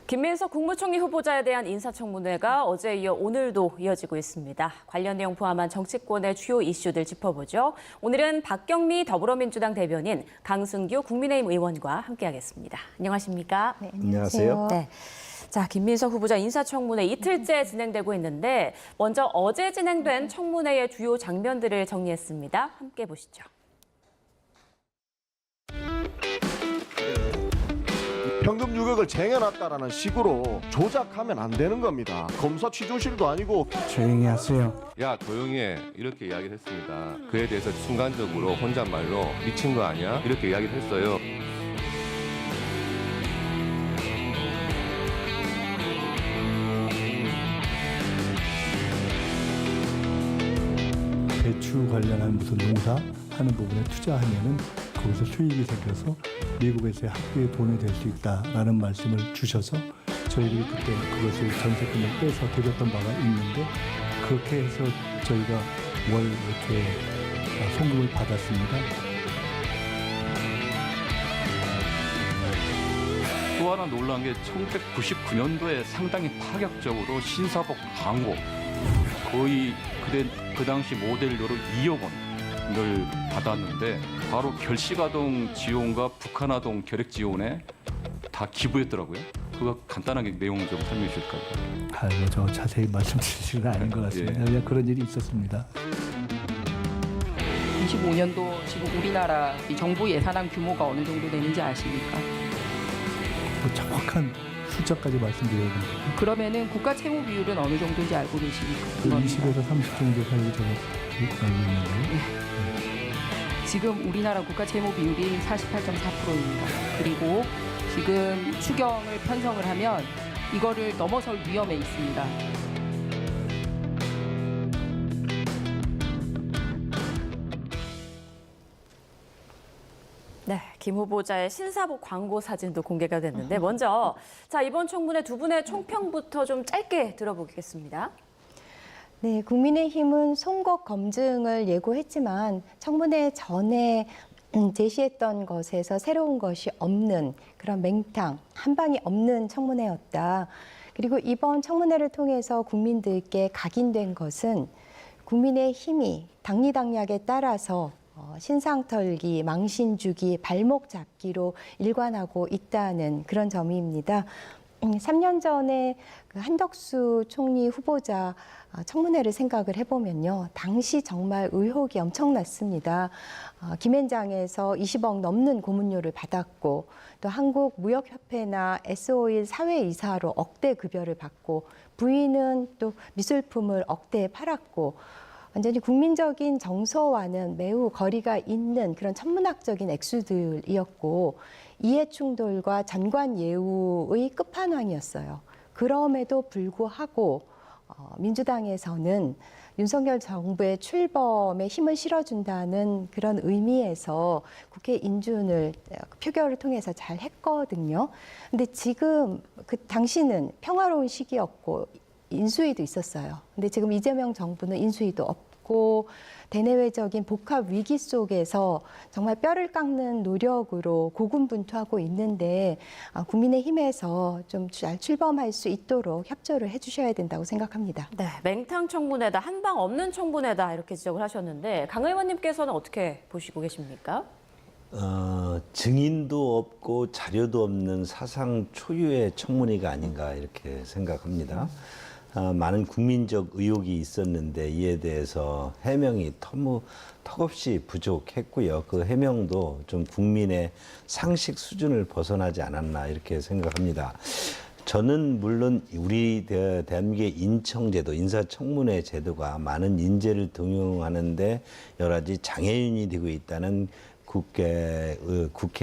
김민석 국무총리 후보자에 대한 인사청문회가 어제 이어 오늘도 이어지고 있습니다. 관련 내용 포함한 정치권의 주요 이슈들 짚어보죠. 오늘은 박경미 더불어민주당 대변인, 강승규 국민의힘 의원과 함께하겠습니다. 안녕하십니까? 네, 안녕하세요. 네. 자, 김민석 후보자 인사청문회 이틀째 진행되고 있는데 먼저 어제 진행된 청문회의 주요 장면들을 정리했습니다. 함께 보시죠. 현금 유격을 쟁여놨다라는 식으로 조작하면 안 되는 겁니다. 검사 취조실도 아니고. 조용히 하세요. 야 조용히 해 이렇게 이야기를 했습니다. 그에 대해서 순간적으로 혼잣말로 미친 거 아니야? 이렇게 이야기를 했어요. 배추 관련한 무슨 농사 하는 부분에 투자하면은 거기서 수익이 생겨서 미국에서의 학비에 도움이 될 수 있다라는 말씀을 주셔서 저희들이 그때 그것을 전세금을 빼서 드렸던 바가 있는데 그렇게 해서 저희가 월 이렇게 송금을 받았습니다. 또 하나 놀라운 게 1999년도에 상당히 파격적으로 신사복 광고 거의 그 당시 모델료로 2억 원을 받았는데 바로 결식아동 지원과 북한아동 결핵 지원에 다 기부했더라고요. 그거 간단하게 내용 좀 설명해 주실까요? 저 자세히 말씀드릴 건 아닌 것 같습니다. 그냥 그런 일이 있었습니다. 25년도 지금 우리나라 이 정부 예산안 규모가 어느 정도 되는지 아십니까? 뭐 정확한 숫자까지 말씀드려야 됩니다. 그러면은 국가 채무 비율은 어느 정도인지 알고 계십니까? 20에서 30 정도 사이 저는 알고 있는데요. 지금 우리나라 국가 채무 비율이 48.4%입니다. 그리고 지금 추경을 편성을 하면 이거를 넘어설 위험에 있습니다. 네, 김 후보자의 신사복 광고 사진도 공개가 됐는데 먼저 자 이번 청문회 두 분의 총평부터 좀 짧게 들어보겠습니다. 네, 국민의힘은 송곡 검증을 예고했지만 청문회 전에 제시했던 것에서 새로운 것이 없는 그런 맹탕, 한 방이 없는 청문회였다. 그리고 이번 청문회를 통해서 국민들께 각인된 것은 국민의힘이 당리당략에 따라서 신상털기, 망신주기, 발목 잡기로 일관하고 있다는 그런 점입니다. 3년 전에 그 한덕수 총리 후보자 청문회를 생각을 해보면요. 당시 정말 의혹이 엄청났습니다. 김앤장에서 20억 넘는 고문료를 받았고 또 한국무역협회나 S.O.1 사회이사로 억대 급여를 받고 부인은 또 미술품을 억대에 팔았고 완전히 국민적인 정서와는 매우 거리가 있는 그런 천문학적인 액수들이었고 이해충돌과 전관예우의 끝판왕이었어요. 그럼에도 불구하고 민주당에서는 윤석열 정부의 출범에 힘을 실어준다는 그런 의미에서 국회 인준을 표결을 통해서 잘 했거든요. 근데 지금 그 당시는 평화로운 시기였고 인수위도 있었어요. 근데 지금 이재명 정부는 인수위도 없고 대내외적인 복합 위기 속에서 정말 뼈를 깎는 노력으로 고군분투하고 있는데 국민의힘에서 좀 잘 출범할 수 있도록 협조를 해주셔야 된다고 생각합니다. 네, 맹탕 청문회다, 한 방 없는 청문회다 이렇게 지적을 하셨는데 강 의원님께서는 어떻게 보시고 계십니까? 증인도 없고 자료도 없는 사상 초유의 청문회가 아닌가 이렇게 생각합니다. 많은 국민적 의혹이 있었는데 이에 대해서 해명이 턱없이 부족했고요. 그 해명도 좀 국민의 상식 수준을 벗어나지 않았나 이렇게 생각합니다. 저는 물론 우리 대한민국의 인청제도, 인사청문회 제도가 많은 인재를 등용하는데 여러 가지 장애인이 되고 있다는 국회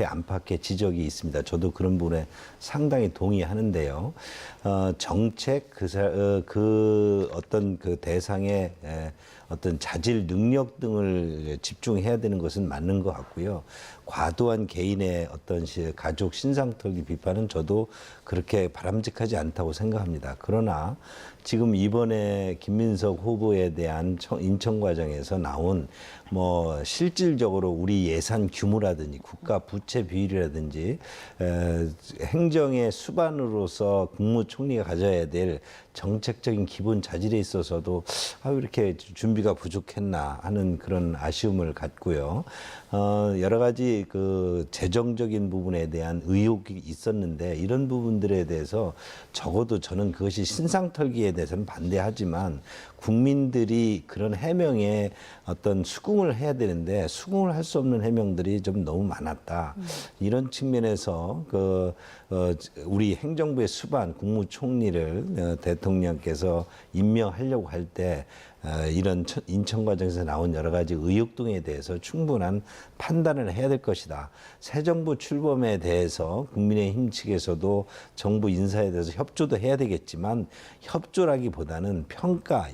안팎의 지적이 있습니다. 저도 그런 부분에 상당히 동의하는데요. 정책 어떤 그 대상의 어떤 자질 능력 등을 집중해야 되는 것은 맞는 것 같고요. 과도한 개인의 어떤 가족 신상털기 비판은 저도 그렇게 바람직하지 않다고 생각합니다. 그러나 지금 이번에 김민석 후보에 대한 인천 과정에서 나온 실질적으로 우리 예산 예산 규모라든지 국가 부채 비율이라든지 행정의 수반으로서 국무총리가 가져야 될 정책적인 기본 자질에 있어서도 이렇게 준비가 부족했나 하는 그런 아쉬움을 갖고요. 여러 가지 그 재정적인 부분에 대한 의혹이 있었는데 이런 부분들에 대해서 적어도 저는 그것이 신상털기에 대해서는 반대하지만 국민들이 그런 해명에 어떤 수긍을 해야 되는데 수긍을 할 수 없는 해명들이 좀 너무 많았다. 이런 측면에서 우리 행정부의 수반 국무총리를 대통령께서 임명하려고 할 때 이런 인천 과정에서 나온 여러 가지 의혹 등에 대해서 충분한 판단을 해야 될 것이다. 새 정부 출범에 대해서 국민의힘 측에서도 정부 인사에 대해서 협조도 해야 되겠지만 협조라기보다는 평가,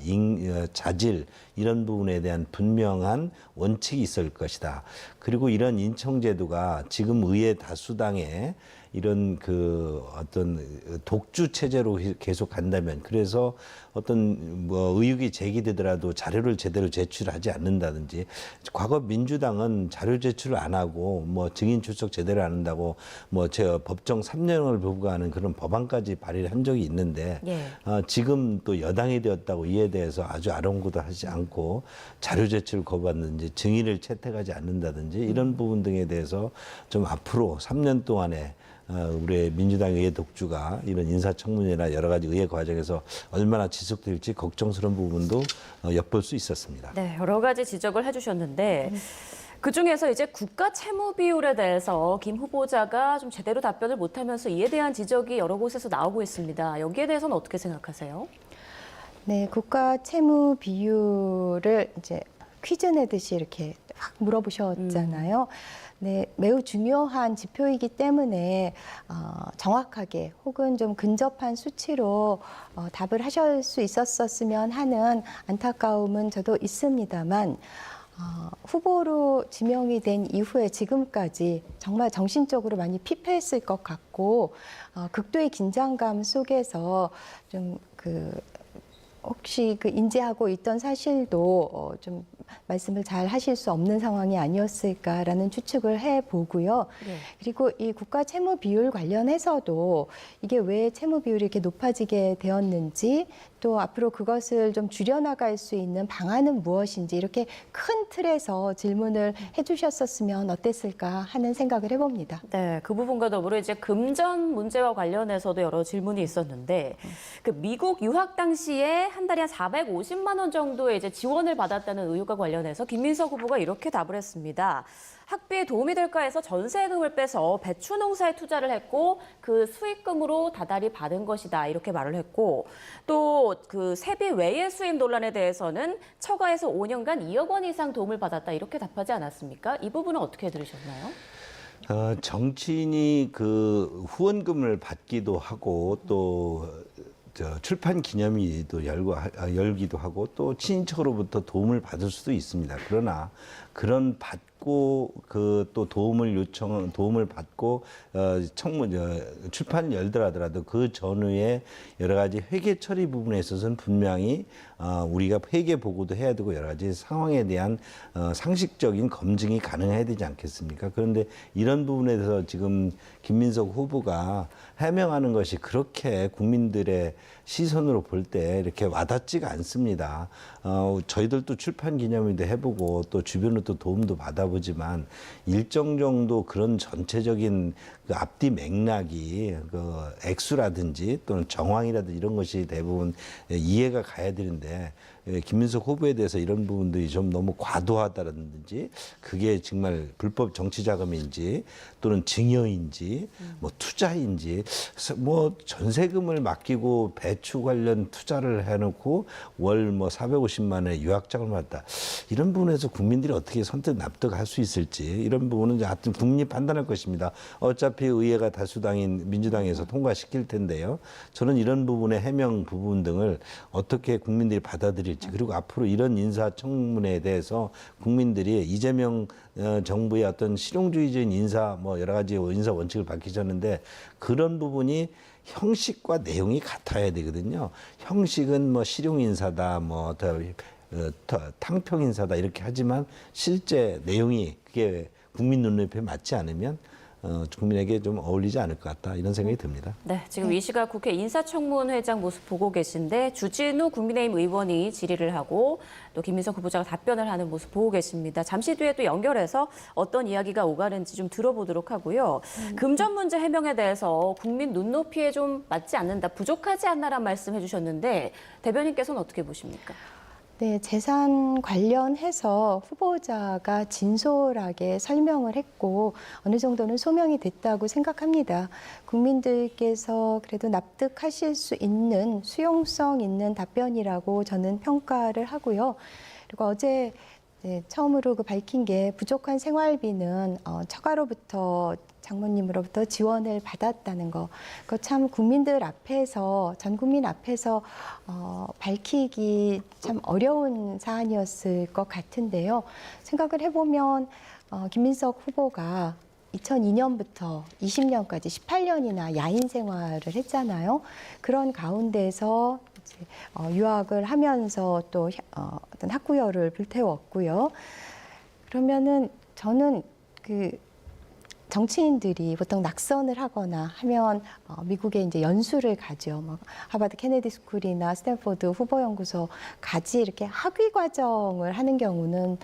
자질 이런 부분에 대한 분명한 원칙이 있을 것이다. 그리고 이런 인청제도가 지금 의회 다수당에 이런 그 어떤 독주 체제로 계속 간다면 그래서 어떤 뭐 의혹이 제기되더라도 자료를 제대로 제출하지 않는다든지 과거 민주당은 자료 제출을 안 하고 뭐 증인 출석 제대로 안 한다고 뭐 법정 3년을 부과하는 그런 법안까지 발의를 한 적이 있는데 지금 또 여당이 되었다고 이에 대해서 아주 아랑곳하지 않고 자료 제출 거부한다든지 증인을 채택하지 않는다든지 이런 부분 등에 대해서 좀 앞으로 3년 동안에 우리 민주당 의회 독주가 이런 인사청문회나 여러 가지 의회 과정에서 얼마나 지속될지 걱정스러운 부분도 엿볼 수 있었습니다. 네, 여러 가지 지적을 해주셨는데 그중에서 이제 국가 채무 비율에 대해서 김 후보자가 좀 제대로 답변을 못하면서 이에 대한 지적이 여러 곳에서 나오고 있습니다. 여기에 대해서는 어떻게 생각하세요? 네, 국가 채무 비율을 이제 퀴즈 내듯이 이렇게 확 물어보셨잖아요. 네, 매우 중요한 지표이기 때문에 정확하게 혹은 좀 근접한 수치로 답을 하실 수 있었으면 하는 안타까움은 저도 있습니다만 후보로 지명이 된 이후에 지금까지 정말 정신적으로 많이 피폐했을 것 같고 극도의 긴장감 속에서 좀 혹시 인지하고 있던 사실도 좀 말씀을 잘 하실 수 없는 상황이 아니었을까라는 추측을 해보고요. 네. 그리고 이 국가 채무 비율 관련해서도 이게 왜 채무 비율이 이렇게 높아지게 되었는지 또 앞으로 그것을 좀 줄여나갈 수 있는 방안은 무엇인지 이렇게 큰 틀에서 질문을 해주셨었으면 어땠을까 하는 생각을 해봅니다. 네, 그 부분과 더불어 이제 금전 문제와 관련해서도 여러 질문이 있었는데 그 미국 유학 당시에 한 달에 한 450만 원 정도의 이제 지원을 받았다는 의혹과 관련해서 김민석 후보가 이렇게 답을 했습니다. 학비에 도움이 될까 해서 전세금을 빼서 배추 농사에 투자를 했고 그 수익금으로 다달이 받은 것이다 이렇게 말을 했고 또 그 세비 외의 수입 논란에 대해서는 처가에서 5년간 2억 원 이상 도움을 받았다 이렇게 답하지 않았습니까? 이 부분은 어떻게 들으셨나요? 정치인이 그 후원금을 받기도 하고 또 출판 기념일도 열기도 하고 또 친인척으로부터 도움을 받을 수도 있습니다. 그러나 그런 받고 또 도움을 받고 출판을 열더라도 그 전후에 여러 가지 회계 처리 부분에 있어서는 분명히 우리가 회계 보고도 해야 되고 여러 가지 상황에 대한 상식적인 검증이 가능해야 되지 않겠습니까? 그런데 이런 부분에 대해서 지금 김민석 후보가 해명하는 것이 그렇게 국민들의 시선으로 볼 때 이렇게 와닿지가 않습니다. 저희들도 출판 기념일도 해보고 또 주변으로 또 도움도 받아보지만 일정 정도 그런 전체적인 그 앞뒤 맥락이 그 액수라든지 또는 정황이라든지 이런 것이 대부분 이해가 가야 되는데 김민석 후보에 대해서 이런 부분들이 좀 너무 과도하다든지 그게 정말 불법 정치 자금인지 또는 증여인지 뭐 투자인지 뭐 전세금을 맡기고 배추 관련 투자를 해놓고 월 뭐 450만 원의 유학자금을 받다 이런 부분에서 국민들이 어떻게 선뜻 납득할 수 있을지 이런 부분은 하여튼 국민이 판단할 것입니다. 어차피 의회가 다수당인 민주당에서 통과시킬 텐데요. 저는 이런 부분의 해명 부분 등을 어떻게 국민들이 받아들일지 그리고 앞으로 이런 인사청문회에 대해서 국민들이 이재명 정부의 어떤 실용주의적인 인사 뭐 여러 가지 인사 원칙을 밝히셨는데 그런 부분이 형식과 내용이 같아야 되거든요. 형식은 뭐 실용인사다, 뭐 탕평인사다 이렇게 하지만 실제 내용이 그게 국민 눈높이에 맞지 않으면 국민에게 좀 어울리지 않을 것 같다 이런 생각이 듭니다. 네, 지금 이 시각 국회 인사청문회장 모습 보고 계신데 주진우 국민의힘 의원이 질의를 하고 또 김민석 후보자가 답변을 하는 모습 보고 계십니다. 잠시 뒤에 또 연결해서 어떤 이야기가 오가는지 좀 들어보도록 하고요. 금전 문제 해명에 대해서 국민 눈높이에 좀 맞지 않는다, 부족하지 않나라는 말씀해 주셨는데 대변인께서는 어떻게 보십니까? 네, 재산 관련해서 후보자가 진솔하게 설명을 했고 어느 정도는 소명이 됐다고 생각합니다. 국민들께서 그래도 납득하실 수 있는 수용성 있는 답변이라고 저는 평가를 하고요. 그리고 어제 처음으로 밝힌 게 부족한 생활비는 처가로부터 장모님으로부터 지원을 받았다는 거. 그거 참 국민들 앞에서, 전 국민 앞에서 밝히기 참 어려운 사안이었을 것 같은데요. 생각을 해보면 김민석 후보가 2002년부터 20년까지 18년이나 야인 생활을 했잖아요. 그런 가운데서 이제 유학을 하면서 또 어떤 학구열을 불태웠고요. 그러면은 저는 정치인들이 보통 낙선을 하거나 하면 미국에 이제 연수를 가죠. 뭐 하버드 케네디 스쿨이나 스탠포드 후보연구소 가지 이렇게 학위 과정을 하는 경우는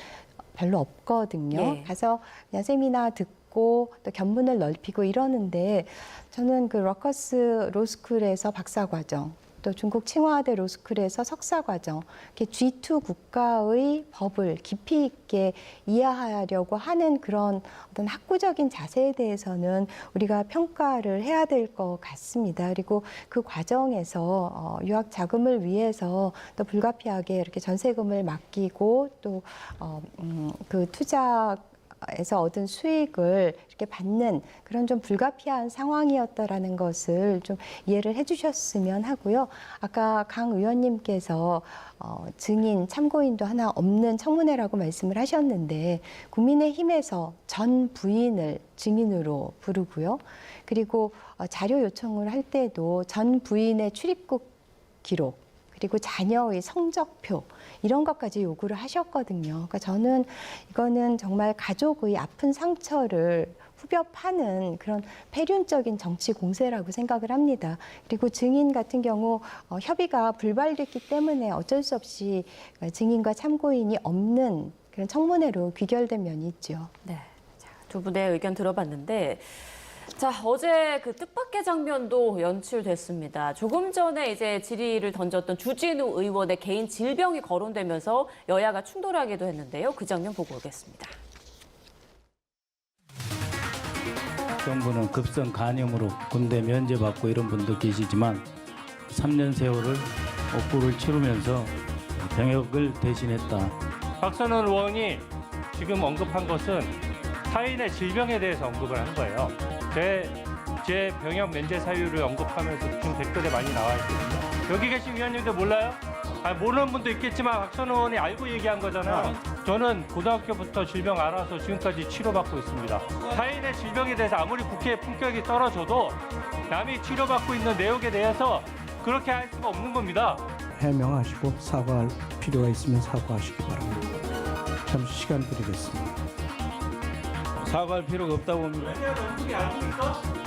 별로 없거든요. 네. 가서 그냥 세미나 듣고 또 견문을 넓히고 이러는데 저는 그 러커스 로스쿨에서 박사과정, 또 중국 칭화대 로스쿨에서 석사과정, 이렇게 G2 국가의 법을 깊이 있게 이해하려고 하는 그런 어떤 학구적인 자세에 대해서는 우리가 평가를 해야 될 것 같습니다. 그리고 그 과정에서 유학 자금을 위해서 또 불가피하게 이렇게 전세금을 맡기고 또 그 투자에서 얻은 수익을 이렇게 받는 그런 좀 불가피한 상황이었다라는 것을 좀 이해를 해주셨으면 하고요. 아까 강 의원님께서 증인, 참고인도 하나 없는 청문회라고 말씀을 하셨는데 국민의힘에서 전 부인을 증인으로 부르고요. 그리고 자료 요청을 할 때도 전 부인의 출입국 기록, 그리고 자녀의 성적표 이런 것까지 요구를 하셨거든요. 그러니까 저는 이거는 정말 가족의 아픈 상처를 후벼 파는 그런 폐륜적인 정치 공세라고 생각을 합니다. 그리고 증인 같은 경우 협의가 불발됐기 때문에 어쩔 수 없이 증인과 참고인이 없는 그런 청문회로 귀결된 면이 있죠. 네, 자, 두 분의 의견 들어봤는데. 자, 어제 그 뜻밖의 장면도 연출됐습니다. 조금 전에 이제 질의를 던졌던 주진우 의원의 개인 질병이 거론되면서 여야가 충돌하기도 했는데요. 그 장면 보고 오겠습니다. 정부는 급성 간염으로 군대 면제받고 이런 분도 계시지만 3년 세월을 억구를 치르면서 병역을 대신했다. 박선원 의원이 지금 언급한 것은 타인의 질병에 대해서 언급을 한 거예요. 제 병역 면제 사유를 언급하면서 지금 댓글에 많이 나와 있거든요. 여기 계신 위원님들 몰라요? 모르는 분도 있겠지만 박선원 의원이 알고 얘기한 거잖아요. 저는 고등학교부터 질병 알아서 지금까지 치료받고 있습니다. 타인의 질병에 대해서 아무리 국회의 품격이 떨어져도 남이 치료받고 있는 내용에 대해서 그렇게 할 수가 없는 겁니다. 해명하시고 사과할 필요가 있으면 사과하시기 바랍니다. 잠시 시간 드리겠습니다. 사과할 필요가 없다고 봅니다.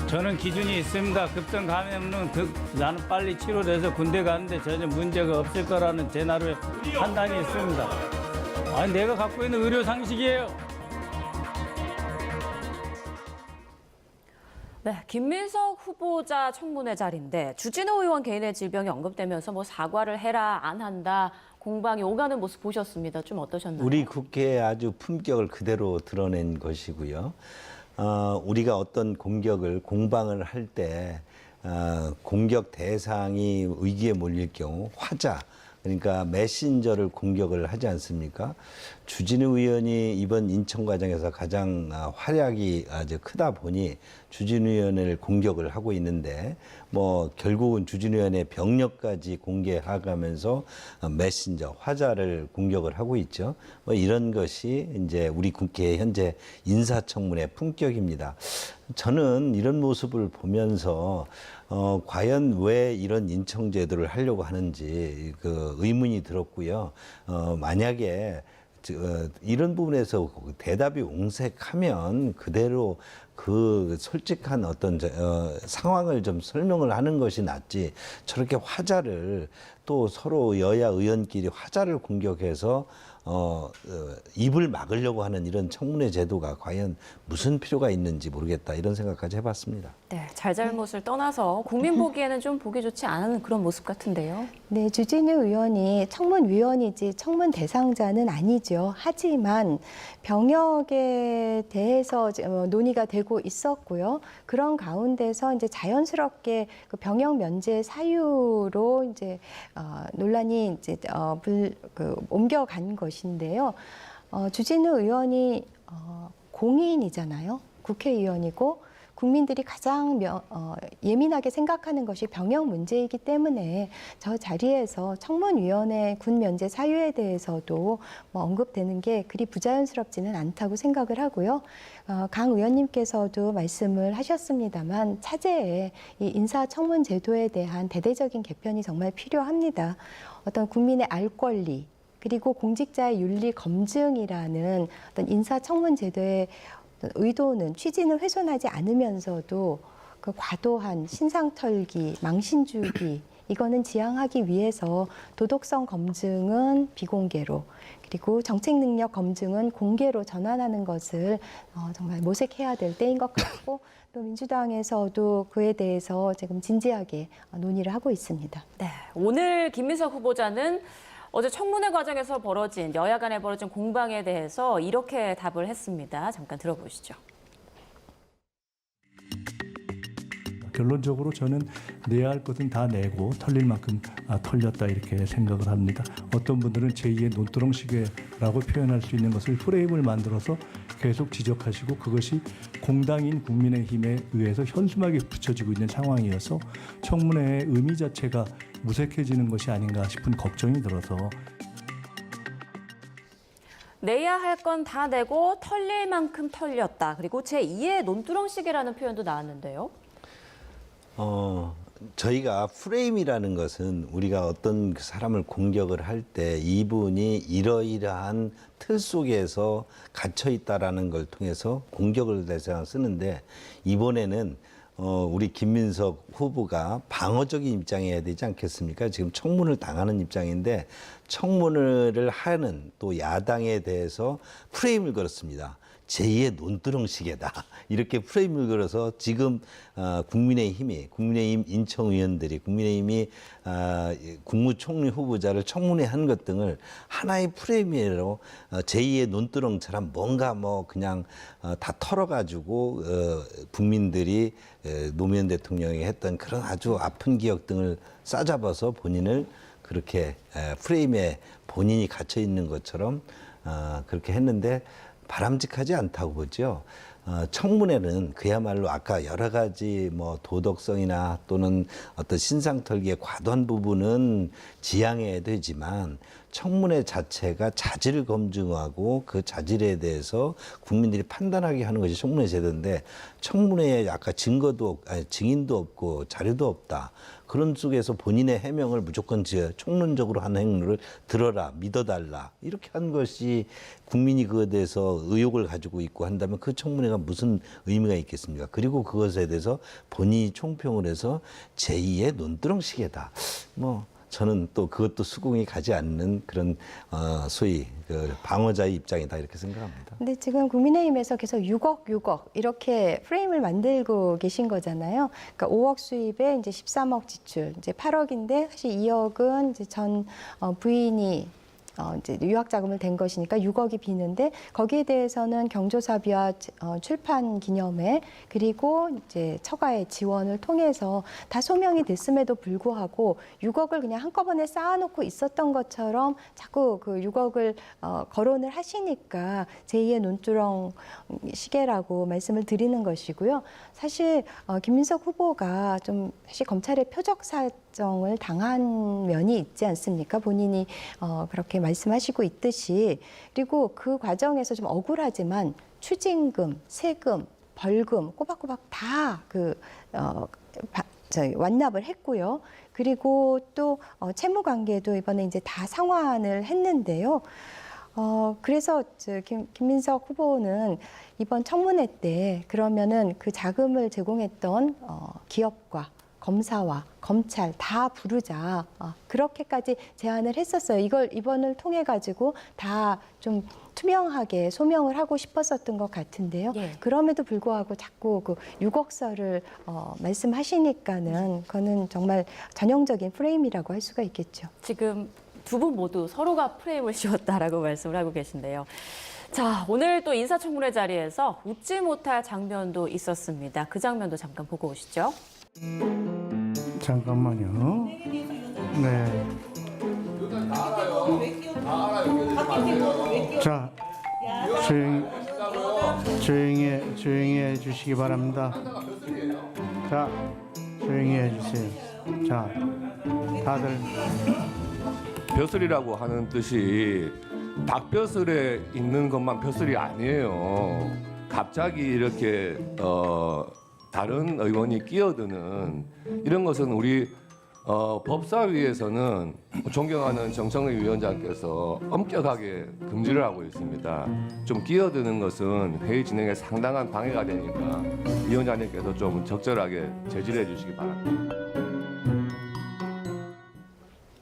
저는 기준이 있습니다. 급성 감염은 나는 빨리 치료돼서 군대 가는데 전혀 문제가 없을 거라는 제 나름의 판단이 있습니다. 아니 내가 갖고 있는 의료 상식이에요. 네, 김민석 후보자 청문회 자리인데 주진우 의원 개인의 질병이 언급되면서 뭐 사과를 해라, 안 한다, 공방이 오가는 모습 보셨습니다. 좀 어떠셨나요? 우리 국회의 아주 품격을 그대로 드러낸 것이고요. 우리가 어떤 공방을 할 때 공격 대상이 위기에 몰릴 경우 화자, 그러니까 메신저를 공격을 하지 않습니까? 주진우 의원이 이번 인천 과정에서 가장 활약이 아주 크다 보니 주진우 의원을 공격을 하고 있는데 뭐 결국은 주진우 의원의 병력까지 공개하면서 메신저, 화자를 공격을 하고 있죠. 뭐 이런 것이 이제 우리 국회의 현재 인사청문회 품격입니다. 저는 이런 모습을 보면서 과연 왜 이런 인청제도를 하려고 하는지 그 의문이 들었고요. 만약에 이런 부분에서 대답이 옹색하면 그대로 그 솔직한 어떤 상황을 좀 설명을 하는 것이 낫지, 저렇게 화자를 또 서로 여야 의원끼리 화자를 공격해서 입을 막으려고 하는 이런 청문회 제도가 과연 무슨 필요가 있는지 모르겠다, 이런 생각까지 해봤습니다. 네, 잘잘못을 떠나서 국민 보기에는 좀 보기 좋지 않은 그런 모습 같은데요. 네, 주진우 의원이 청문위원이지 청문 대상자는 아니죠. 하지만 병역에 대해서 논의가 되고 있었고요. 그런 가운데서 이제 자연스럽게 그 병역 면제 사유로 이제 논란이 이제 옮겨간 것인데요. 주진우 의원이 공인이잖아요. 국회의원이고 국민들이 가장 예민하게 생각하는 것이 병역 문제이기 때문에 저 자리에서 청문위원회 군 면제 사유에 대해서도 언급되는 게 그리 부자연스럽지는 않다고 생각을 하고요. 강 의원님께서도 말씀을 하셨습니다만 차제에 이 인사청문 제도에 대한 대대적인 개편이 정말 필요합니다. 어떤 국민의 알 권리 그리고 공직자의 윤리 검증이라는 어떤 인사청문 제도의 의도는 취지는 훼손하지 않으면서도 그 과도한 신상털기, 망신주기 이거는 지양하기 위해서 도덕성 검증은 비공개로 그리고 정책 능력 검증은 공개로 전환하는 것을 정말 모색해야 될 때인 것 같고 또 민주당에서도 그에 대해서 지금 진지하게 논의를 하고 있습니다. 네, 오늘 김민석 후보자는 어제 청문회 과정에서 여야 간에 벌어진 공방에 대해서 이렇게 답을 했습니다. 잠깐 들어보시죠. 결론적으로 저는 내야 할 것은 다 내고 털릴 만큼 털렸다 이렇게 생각을 합니다. 어떤 분들은 제2의 논두렁시계라고 표현할 수 있는 것을 프레임을 만들어서 계속 지적하시고 그것이 공당인 국민의힘에 의해서 현수막이 붙여지고 있는 상황이어서 청문회의 의미 자체가 무색해지는 것이 아닌가 싶은 걱정이 들어서 내야 할 건 다 내고 털릴 만큼 털렸다. 그리고 제2의 논두렁시계라는 표현도 나왔는데요. 저희가 프레임이라는 것은 우리가 어떤 사람을 공격을 할 때 이분이 이러이러한 틀 속에서 갇혀 있다라는 걸 통해서 공격을 대상 쓰는데 이번에는 우리 김민석 후보가 방어적인 입장이어야 되지 않겠습니까? 지금 청문을 당하는 입장인데 청문회를 하는 또 야당에 대해서 프레임을 걸었습니다. 제2의 논두렁시계다. 이렇게 프레임을 걸어서 지금 국민의힘 인천 의원들이 국민의힘이 국무총리 후보자를 청문회 한 것 등을 하나의 프레임으로 제2의 논두렁처럼 뭔가 그냥 다 털어가지고 국민들이 노무현 대통령이 했던 그런 아주 아픈 기억 등을 싸잡아서 본인을 그렇게 프레임에 본인이 갇혀 있는 것처럼 그렇게 했는데 바람직하지 않다고 보죠. 청문회는 그야말로 아까 여러 가지 도덕성이나 또는 어떤 신상털기의 과도한 부분은 지양해야 되지만 청문회 자체가 자질 검증하고 그 자질에 대해서 국민들이 판단하게 하는 것이 청문회 제도인데 청문회에 아까 증인도 없고 자료도 없다. 그런 속에서 본인의 해명을 무조건 총론적으로 하는 행위를 들어라, 믿어달라 이렇게 한 것이 국민이 그것에 대해서 의혹을 가지고 있고 한다면 그 청문회가 무슨 의미가 있겠습니까? 그리고 그것에 대해서 본인이 총평을 해서 제2의 논두렁시계다. 저는 또 그것도 수긍이 가지 않는 그런 소위 방어자의 입장이다 이렇게 생각합니다. 근데 지금 국민의힘에서 계속 6억 이렇게 프레임을 만들고 계신 거잖아요. 그러니까 5억 수입에 이제 13억 지출, 이제 8억인데 사실 2억은 이제 전 부인이 이제 유학 자금을 댄 것이니까 6억이 비는데 거기에 대해서는 경조사비와 출판 기념회 그리고 이제 처가의 지원을 통해서 다 소명이 됐음에도 불구하고 6억을 그냥 한꺼번에 쌓아놓고 있었던 것처럼 자꾸 그 6억을 거론을 하시니까 제2의 논두렁 시계라고 말씀을 드리는 것이고요. 사실 김민석 후보가 좀 사실 검찰의 표적 사정을 당한 면이 있지 않습니까? 본인이 그렇게 말씀하시고 있듯이 그리고 그 과정에서 좀 억울하지만 추징금, 세금, 벌금 꼬박꼬박 다 완납을 했고요. 그리고 또 채무 관계도 이번에 이제 다 상환을 했는데요. 그래서 김민석 후보는 이번 청문회 때 그러면은 그 자금을 제공했던 기업과 검사와 검찰 다 부르자, 그렇게까지 제안을 했었어요. 이번을 통해 가지고 다 좀 투명하게 소명을 하고 싶었었던 것 같은데요. 예. 그럼에도 불구하고 자꾸 그 6억서를 말씀하시니까는 그거는 정말 전형적인 프레임이라고 할 수가 있겠죠. 지금 두 분 모두 서로가 프레임을 씌웠다라고 말씀을 하고 계신데요. 자, 오늘 또 인사청문회 자리에서 웃지 못할 장면도 있었습니다. 그 장면도 잠깐 보고 오시죠. 잠깐만요. 네. 자, 조용히 해 주시기 바랍니다. 자, 조용히 해 주세요. 자, 다들 벼슬이라고 하는 뜻이 닭벼슬에 있는 것만 벼슬이 아니에요. 갑자기 이렇게 다른 의원이 끼어드는 이런 것은 우리 법사위에서는 존경하는 정청래 위원장께서 엄격하게 금지를 하고 있습니다. 좀 끼어드는 것은 회의 진행에 상당한 방해가 되니까 위원장님께서 좀 적절하게 제지를 해주시기 바랍니다.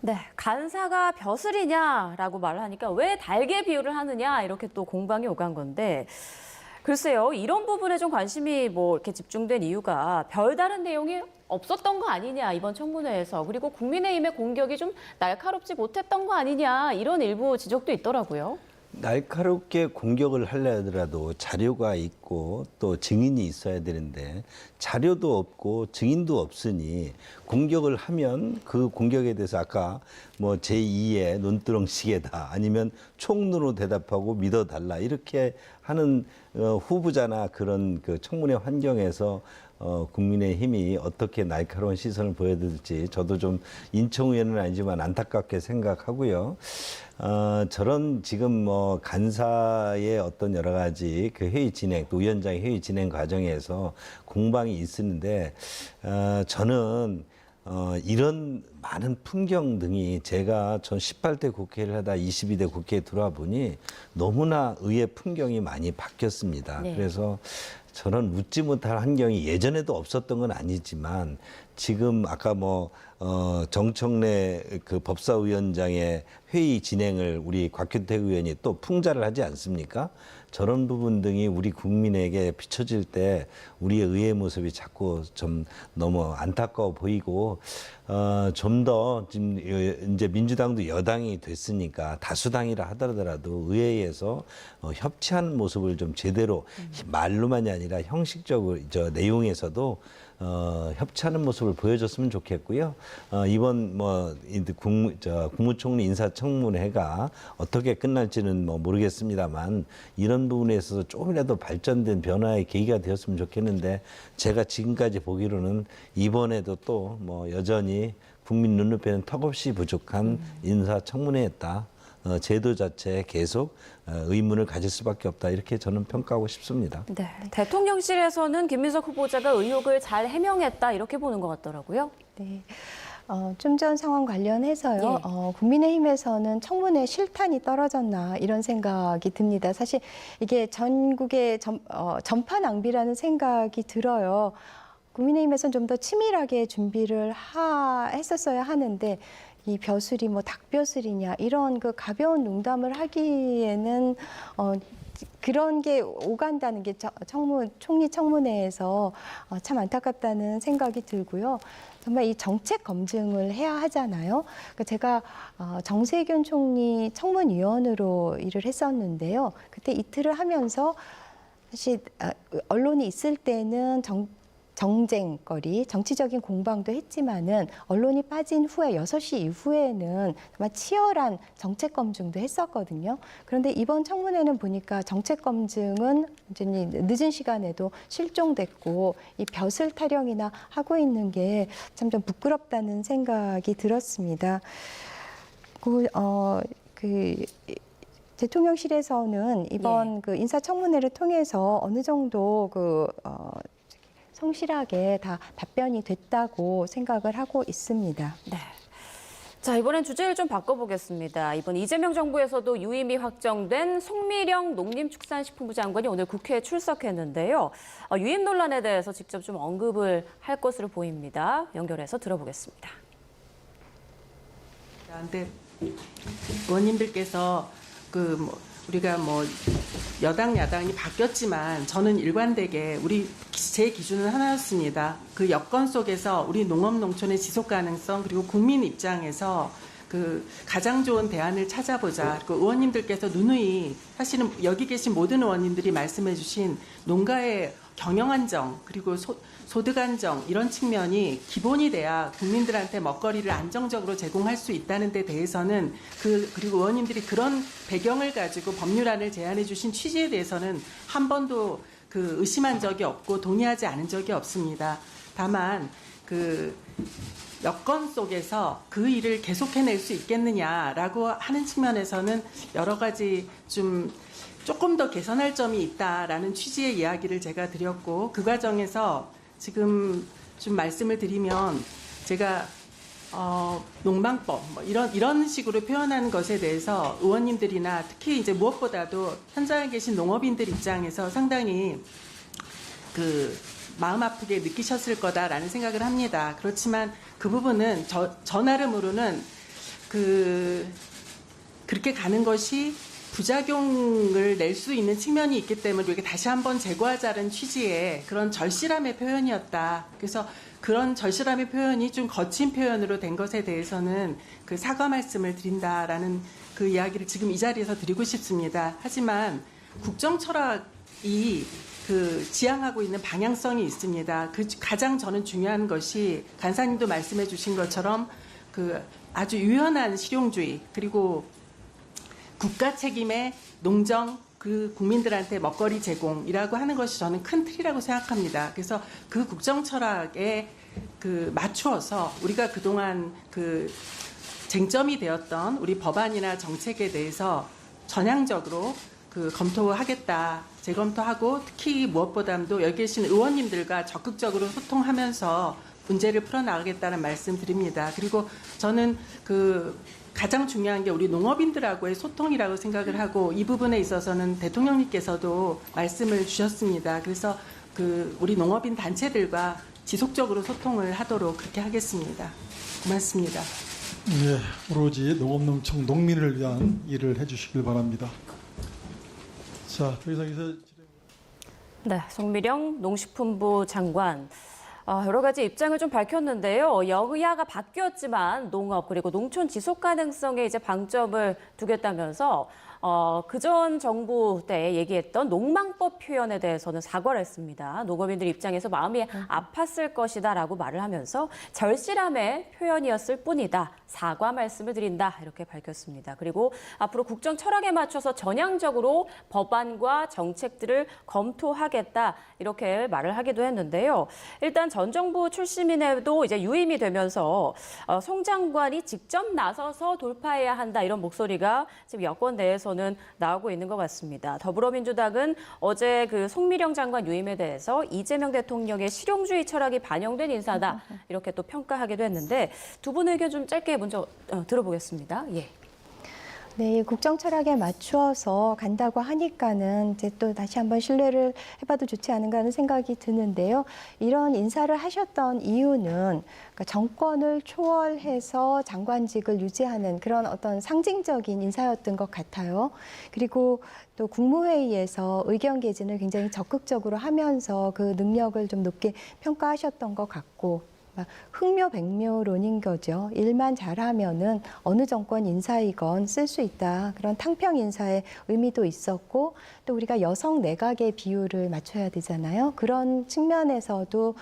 네, 간사가 벼슬이냐라고 말을 하니까 왜 달개 비유를 하느냐 이렇게 또 공방이 오간 건데 글쎄요, 이런 부분에 좀 관심이 뭐 이렇게 집중된 이유가 별다른 내용이 없었던 거 아니냐 이번 청문회에서, 그리고 국민의힘의 공격이 좀 날카롭지 못했던 거 아니냐 이런 일부 지적도 있더라고요. 날카롭게 공격을 하려더라도 자료가 있고 또 증인이 있어야 되는데 자료도 없고 증인도 없으니 공격을 하면 그 공격에 대해서 아까 뭐 제2의 논두렁시계다 아니면 총론으로 대답하고 믿어달라 이렇게 하는 후보자나 그런 그 청문회 환경에서 국민의힘이 어떻게 날카로운 시선을 보여드릴지 저도 좀 인천의원은 아니지만 안타깝게 생각하고요. 저런 지금 뭐 간사의 어떤 여러 가지 그 회의 진행, 또 위원장의 회의 진행 과정에서 공방이 있었는데 저는 이런 많은 풍경 등이 제가 전 18대 국회를 하다 22대 국회에 들어와 보니 너무나 의회 풍경이 많이 바뀌었습니다. 네. 그래서 저는 웃지 못할 환경이 예전에도 없었던 건 아니지만 지금 아까 뭐 정청래 그 법사위원장의 회의 진행을 우리 곽규택 의원이 또 풍자를 하지 않습니까? 저런 부분 등이 우리 국민에게 비춰질 때 우리의 의회 모습이 자꾸 좀 너무 안타까워 보이고 좀 더 지금 이제 민주당도 여당이 됐으니까 다수당이라 하더라도 의회에서 협치하는 모습을 좀 제대로 말로만이 아니라 형식적으로 저 내용에서도 협치하는 모습을 보여줬으면 좋겠고요. 이번 뭐 국무총리 인사청문회가 어떻게 끝날지는 뭐 모르겠습니다만 이런 부분에 있어서 조금이라도 발전된 변화의 계기가 되었으면 좋겠는데 제가 지금까지 보기로는 이번에도 또 뭐 여전히 국민 눈높이는 턱없이 부족한 인사청문회였다. 제도 자체에 계속 의문을 가질 수밖에 없다 이렇게 저는 평가하고 싶습니다. 네, 대통령실에서는 김민석 후보자가 의혹을 잘 해명했다 이렇게 보는 것 같더라고요. 네. 좀 전 상황 관련해서요. 예. 국민의힘에서는 청문회 실탄이 떨어졌나 이런 생각이 듭니다. 사실 이게 전국의 전파 낭비라는 생각이 들어요. 국민의힘에서는 좀 더 치밀하게 준비를 했었어야 하는데 이 벼슬이 뭐 닭벼슬이냐 이런 그 가벼운 농담을 하기에는 그런 게 오간다는 게 총리 청문회에서 참 안타깝다는 생각이 들고요. 정말 이 정책 검증을 해야 하잖아요. 그러니까 제가 정세균 총리 청문위원으로 일을 했었는데요. 그때 이틀을 하면서 사실 언론이 있을 때는 정쟁거리, 정치적인 공방도 했지만은 언론이 빠진 후에 6시 이후에는 정말 치열한 정책 검증도 했었거든요. 그런데 이번 청문회는 보니까 정책 검증은 완전히 늦은 시간에도 실종됐고 이 벼슬 타령이나 하고 있는 게 참 좀 부끄럽다는 생각이 들었습니다. 대통령실에서는 이번 그 인사청문회를 통해서 어느 정도 성실하게 다 답변이 됐다고 생각을 하고 있습니다. 네. 자, 이번엔 주제를 좀 바꿔보겠습니다. 이번 이재명 정부에서도 유임이 확정된 송미령 농림축산식품부 장관이 오늘 국회에 출석했는데요. 유임 논란에 대해서 직접 좀 언급을 할 것으로 보입니다. 연결해서 들어보겠습니다. 근데 의원님들께서 우리가 여당 야당이 바뀌었지만 저는 일관되게 제 기준은 하나였습니다. 그 여건 속에서 우리 농업 농촌의 지속 가능성 그리고 국민 입장에서 가장 좋은 대안을 찾아보자. 그리고 의원님들께서 누누이 사실은 여기 계신 모든 의원님들이 말씀해주신 농가의 경영 안정 그리고 소득 안정 이런 측면이 기본이 돼야 국민들한테 먹거리를 안정적으로 제공할 수 있다는 데 대해서는 그리고 의원님들이 그런 배경을 가지고 법률안을 제안해 주신 취지에 대해서는 한 번도 의심한 적이 없고 동의하지 않은 적이 없습니다. 다만 여건 속에서 그 일을 계속해낼 수 있겠느냐라고 하는 측면에서는 여러 가지 조금 더 개선할 점이 있다라는 취지의 이야기를 제가 드렸고 그 과정에서 지금 좀 말씀을 드리면 제가 농방법 이런 식으로 표현하는 것에 대해서 의원님들이나 특히 이제 무엇보다도 현장에 계신 농업인들 입장에서 상당히 마음 아프게 느끼셨을 거다라는 생각을 합니다. 그렇지만 그 부분은 저 나름으로는 그렇게 가는 것이 부작용을 낼 수 있는 측면이 있기 때문에 이렇게 다시 한번 제거하자는 취지의 그런 절실함의 표현이었다. 그래서 그런 절실함의 표현이 좀 거친 표현으로 된 것에 대해서는 사과 말씀을 드린다라는 그 이야기를 지금 이 자리에서 드리고 싶습니다. 하지만 국정 철학이 지향하고 있는 방향성이 있습니다. 가장 저는 중요한 것이 간사님도 말씀해 주신 것처럼 아주 유연한 실용주의 그리고 국가 책임의 농정 국민들한테 먹거리 제공이라고 하는 것이 저는 큰 틀이라고 생각합니다. 그래서 그 국정 철학에 맞추어서 우리가 그동안 쟁점이 되었던 우리 법안이나 정책에 대해서 전향적으로 검토하겠다, 재검토하고 특히 무엇보다도 여기 계신 의원님들과 적극적으로 소통하면서 문제를 풀어나가겠다는 말씀 드립니다. 그리고 저는 가장 중요한 게 우리 농업인들하고의 소통이라고 생각을 하고 이 부분에 있어서는 대통령님께서도 말씀을 주셨습니다. 그래서 우리 농업인 단체들과 지속적으로 소통을 하도록 그렇게 하겠습니다. 고맙습니다. 네, 오로지 농업농청 농민을 위한 일을 해주시길 바랍니다. 자, 더 이상 네, 송미령 농식품부 장관. 여러 가지 입장을 좀 밝혔는데요. 여야가 바뀌었지만 농업 그리고 농촌 지속 가능성에 이제 방점을 두겠다면서 그전 정부 때 얘기했던 농망법 표현에 대해서는 사과를 했습니다. 농업인들 입장에서 마음이 아팠을 것이다라고 말을 하면서 절실함의 표현이었을 뿐이다. 사과 말씀을 드린다. 이렇게 밝혔습니다. 그리고 앞으로 국정 철학에 맞춰서 전향적으로 법안과 정책들을 검토하겠다. 이렇게 말을 하기도 했는데요. 일단 전 정부 출신임에도 이제 유임이 되면서 송 장관이 직접 나서서 돌파해야 한다. 이런 목소리가 지금 여권 내에서는 나오고 있는 것 같습니다. 더불어민주당은 어제 송미령 장관 유임에 대해서 이재명 대통령의 실용주의 철학이 반영된 인사다. 이렇게 또 평가하기도 했는데 두 분 의견 좀 짧게 먼저 들어보겠습니다. 예. 네, 국정 철학에 맞추어서 간다고 하니까는 이제 또 다시 한번 신뢰를 해봐도 좋지 않은가 하는 생각이 드는데요. 이런 인사를 하셨던 이유는 그러니까 정권을 초월해서 장관직을 유지하는 그런 어떤 상징적인 인사였던 것 같아요. 그리고 또 국무회의에서 의견 개진을 굉장히 적극적으로 하면서 그 능력을 좀 높게 평가하셨던 것 같고 흥묘백묘론인 거죠. 일만 잘하면은 어느 정권 인사이건 쓸 수 있다. 그런 탕평 인사의 의미도 있었고 또 우리가 여성 내각의 비율을 맞춰야 되잖아요. 그런 측면에서도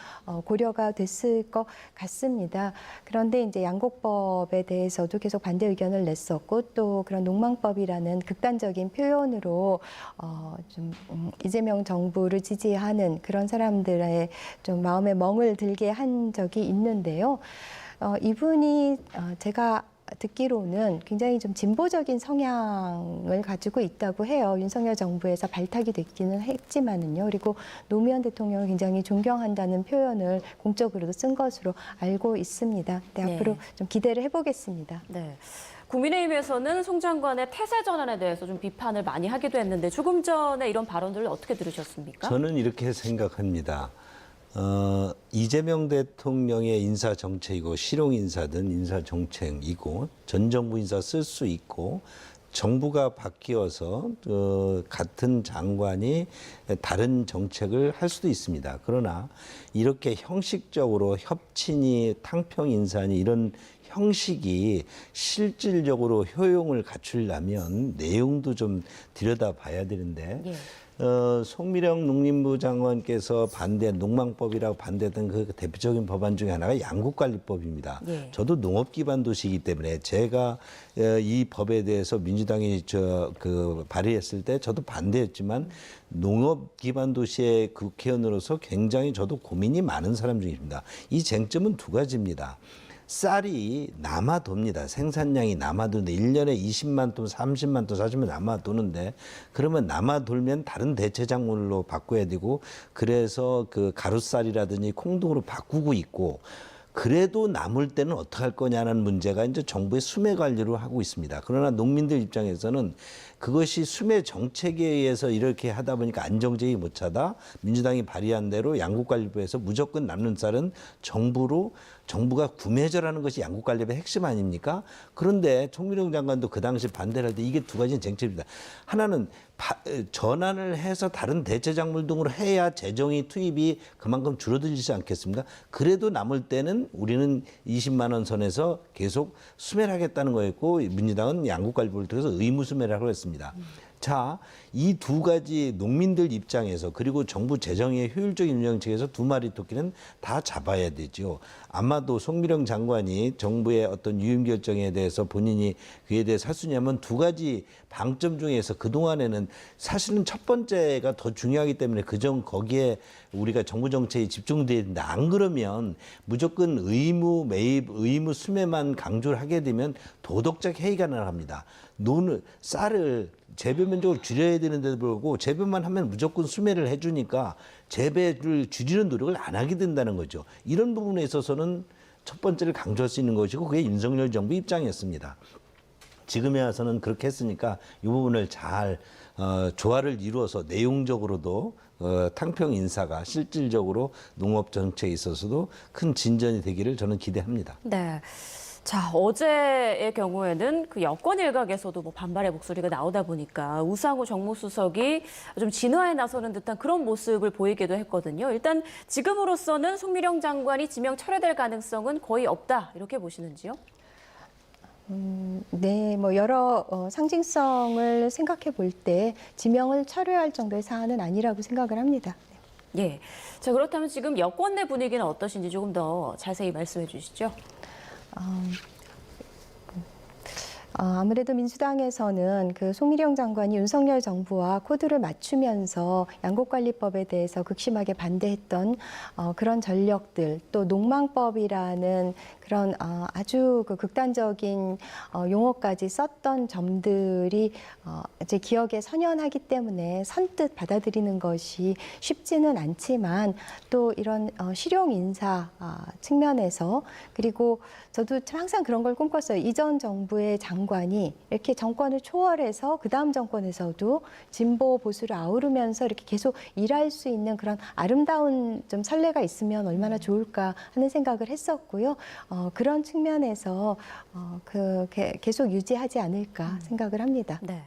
고려가 됐을 것 같습니다. 그런데 이제 양곡법에 대해서도 계속 반대 의견을 냈었고 또 그런 농망법이라는 극단적인 표현으로 이재명 정부를 지지하는 그런 사람들의 좀 마음에 멍을 들게 한 적이 있는데요. 이분이 제가 듣기로는 굉장히 좀 진보적인 성향을 가지고 있다고 해요. 윤석열 정부에서 발탁이 됐기는 했지만은요. 그리고 노무현 대통령을 굉장히 존경한다는 표현을 공적으로도 쓴 것으로 알고 있습니다. 네, 네. 앞으로 좀 기대를 해보겠습니다. 네. 국민의힘에서는 송 장관의 태세 전환에 대해서 좀 비판을 많이 하기도 했는데 조금 전에 이런 발언들을 어떻게 들으셨습니까? 저는 이렇게 생각합니다. 이재명 대통령의 인사 정책이고 실용 인사든 인사 정책이고 전 정부 인사 쓸 수 있고 정부가 바뀌어서 같은 장관이 다른 정책을 할 수도 있습니다. 그러나 이렇게 형식적으로 협친이 탕평 인사니 이런 형식이 실질적으로 효용을 갖추려면 내용도 좀 들여다봐야 되는데 예. 송미령 농림부 장관께서 농망법이라고 반대했던 그 대표적인 법안 중에 하나가 양국관리법입니다. 예. 저도 농업 기반 도시이기 때문에 제가 이 법에 대해서 민주당이 발의했을 때 저도 반대했지만 농업 기반 도시의 국회의원으로서 굉장히 저도 고민이 많은 사람 중입니다. 이 쟁점은 두 가지입니다. 쌀이 남아돕니다. 생산량이 남아도는데 1년에 20만 톤, 30만 톤, 40만 남아도는데 그러면 남아돌면 다른 대체 작물로 바꿔야 되고 그래서 그 가루쌀이라든지 콩등으로 바꾸고 있고 그래도 남을 때는 어떻게 할 거냐는 문제가 이제 정부의 수매 관리로 하고 있습니다. 그러나 농민들 입장에서는 그것이 수매 정책에 의해서 이렇게 하다 보니까 안정적이 못 차다. 민주당이 발의한 대로 양국관리법에서 무조건 남는 쌀은 정부가 구매절하는 것이 양국관리법의 핵심 아닙니까? 그런데 송미령 장관도 그 당시 반대를 할 때 이게 두 가지는 쟁점입니다. 하나는 전환을 해서 다른 대체 작물 등으로 해야 재정이 투입이 그만큼 줄어들지 않겠습니까? 그래도 남을 때는 우리는 20만 원 선에서 계속 수매를 하겠다는 거였고 민주당은 양국관리법을 통해서 의무 수매를 하고 했습니다. 자, 이 두 가지 농민들 입장에서 그리고 정부 재정의 효율적인 운영책에서 두 마리 토끼는 다 잡아야 되죠. 아마도 송미령 장관이 정부의 어떤 유임 결정에 대해서 본인이 그에 대해서 할 수 있냐면 두 가지 방점 중에서 그동안에는 사실은 첫 번째가 더 중요하기 때문에 거기에 우리가 정부 정책이 집중돼야 된다. 안 그러면 무조건 의무 매입, 의무 수매만 강조를 하게 되면 도덕적 해이가 나갑니다. 쌀을 재배 면적을 줄여야 되는데도 불구하고 재배만 하면 무조건 수매를 해주니까 재배를 줄이는 노력을 안 하게 된다는 거죠. 이런 부분에 있어서는 첫 번째를 강조할 수 있는 것이고 그게 윤석열 정부 입장이었습니다. 지금에 와서는 그렇게 했으니까 이 부분을 잘 조화를 이루어서 내용적으로도 탕평 인사가 실질적으로 농업 정책에 있어서도 큰 진전이 되기를 저는 기대합니다. 네. 자, 어제의 경우에는 그 여권 일각에서도 뭐 반발의 목소리가 나오다 보니까 우상호 정무수석이 좀 진화에 나서는 듯한 그런 모습을 보이기도 했거든요. 일단 지금으로서는 송미령 장관이 지명 철회될 가능성은 거의 없다, 이렇게 보시는지요? 네, 뭐 여러 상징성을 생각해 볼 때 지명을 철회할 정도의 사안은 아니라고 생각을 합니다. 예. 자, 그렇다면 지금 여권 내 분위기는 어떠신지 조금 더 자세히 말씀해 주시죠. 아무래도 민주당에서는 그 송미령 장관이 윤석열 정부와 코드를 맞추면서 양국관리법에 대해서 극심하게 반대했던 그런 전력들, 또 농망법이라는 그런 아주 그 극단적인 용어까지 썼던 점들이 이제 기억에 선연하기 때문에 선뜻 받아들이는 것이 쉽지는 않지만 또 이런 실용 인사 측면에서 그리고 저도 항상 그런 걸 꿈꿨어요. 이전 정부의 장관이 이렇게 정권을 초월해서 그 다음 정권에서도 진보 보수를 아우르면서 이렇게 계속 일할 수 있는 그런 아름다운 좀 선례가 있으면 얼마나 좋을까 하는 생각을 했었고요. 그런 측면에서 계속 유지하지 않을까 생각을 합니다. 네.